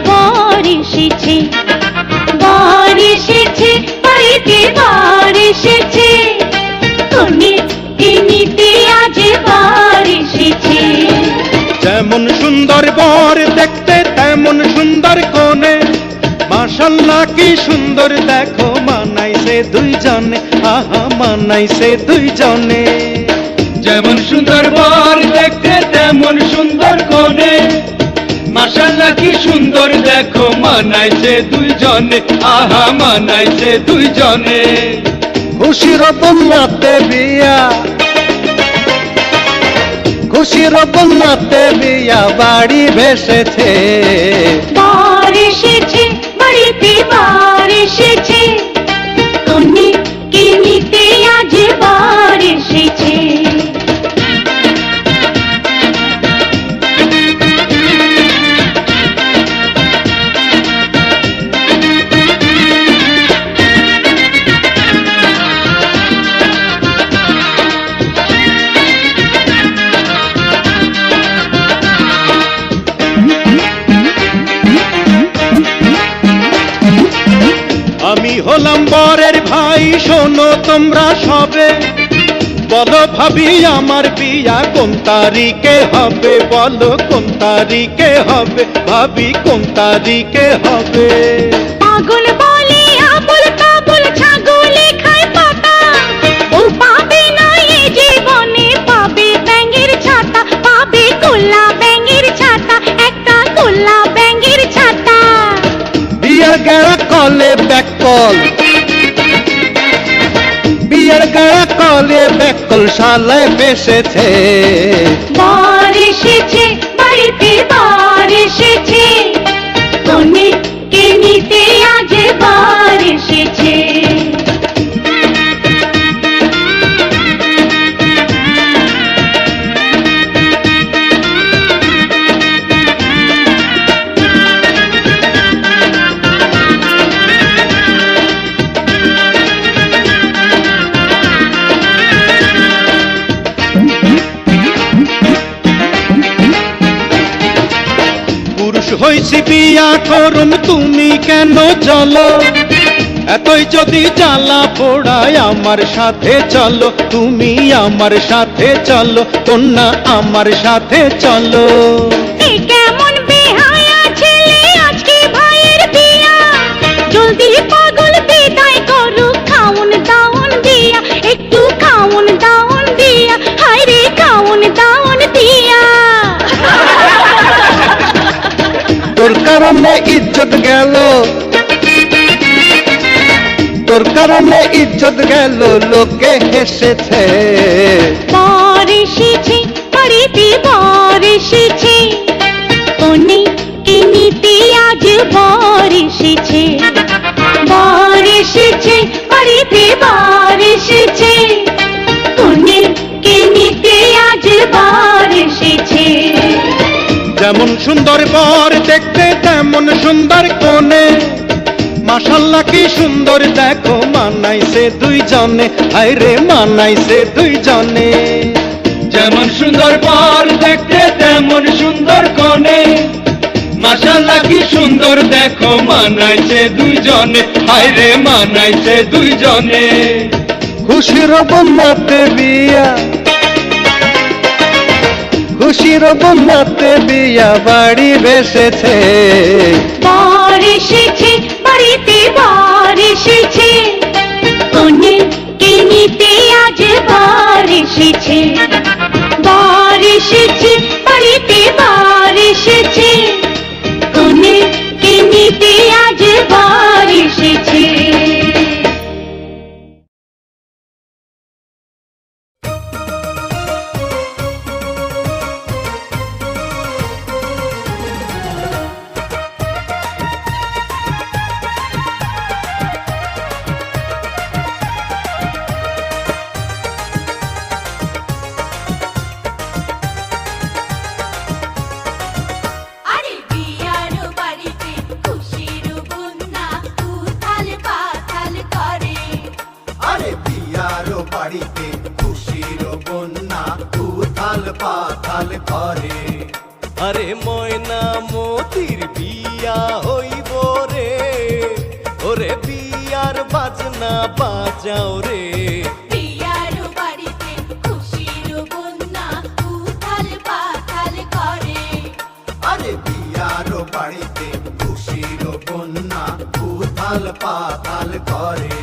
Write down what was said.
বর এসেছে, বর এসেছে, বাড়িতে বর এসেছে, কনেকে নিতে আজ বর এসেছে। যেমন সুন্দর বর দেখতে তেমন সুন্দর কনে, মাশাআল্লাহ কি সুন্দর দেখো মানাইছে দুইজনে, আহা মানাইছে দুইজনে। যেমন সুন্দর বর দেখতে তেমন সুন্দর কনে, মাশাআল্লাহ কি সুন্দর দেখো মানাইছে দুইজনে, আহা মানাইছে দুইজনে। খুশির বন্যাতে বিয়া, খুশির বন্যাতে বিয়া বাড়ি ভেসেছে, বর এসেছে, বাড়িতে বর এসেছে, কনেকে নিতে আজ বর এসেছে। আমি হলাম বরের ভাই, শোনো তোমরা সবে, বলো ভাবি আমার বিয়া কোন তারিখে হবে, বলো কোন তারিখে হবে, ভাবি কোন তারিখে হবে। পাগল বলে আবুল কাবুল ছাগলে খায় পাতা, ও পাবে না এ জীবনে, পাবে ব্যাঙের ছাতা, পাবে কোলা ব্যাঙের ছাতা, একটা কোলা ব্যাঙের ছাতা। বিয়ের গেড়া কলে ব্যাকল, বিয়ের গেড়া কলে ব্যাকল শালায় বেসেছে, বর এসেছে, বাড়িতে বর এসেছে, কনেকে নিতে আজ বর এসেছে। পুরুষ হইছি বিয়া করুম তুমি কেন চলো, এতই যদি জ্বালা পোড়ায় আমার সাথে চলো, তুমি আমার সাথে চলো, কন্যা আমার সাথে চলো। এ কেমন বেহায়া ছেলে, আজকে ভাইয়ের বিয়া, জলদি পাগল বিদায় করুক খাউন দাউন দিয়া, একটু খাউন দাউন দিয়া, হায় রে খাউন দাউন দিয়া। তোর কারণে ইজ্জত গেল, তোর কারণে ইজ্জত গেল, লোকে হেসেছে, বর এসেছে, বাড়িতে বর এসেছে, কনেকে নিতে আজ বর এসেছে, বর এসেছে, বাড়িতে বর এসেছে, কনেকে নিতে আজ বর এসেছে। যেমন সুন্দর বর দেখতে তেমন সুন্দর কনে, মাশাআল্লাহ কি সুন্দর দেখো মানাইছে দুইজনে, হায় রে মানাইছে দুইজনে। যেমন সুন্দর বর দেখতে তেমন সুন্দর কনে, মাশাআল্লাহ কি সুন্দর দেখো মানাইছে দুইজনে, হায় রে মানাইছে দুইজনে। খুশির বন্যাতে বিয়া, খুশির বন্যাতে বিয়া বাড়ি ভেসেছে, বর এসেছে, বাড়িতে বর এসেছে, কনেকে নিতে আজ বর এসেছে, বর এসেছে, বাড়িতে বর এসেছে, কনেকে নিতে আজ বর এসেছে। বাড়িতে খুশির বন্যা উথাল পাথাল করে। আরে ময়না মতির বিয়া হইব রে, ওরে বিয়ার বাজনা বাজাও রে। বিয়ার বাড়িতে খুশির বন্যা উথাল পাথাল করে। আরে বিয়ার বাড়িতে খুশির বন্যা উথাল পাথাল করে।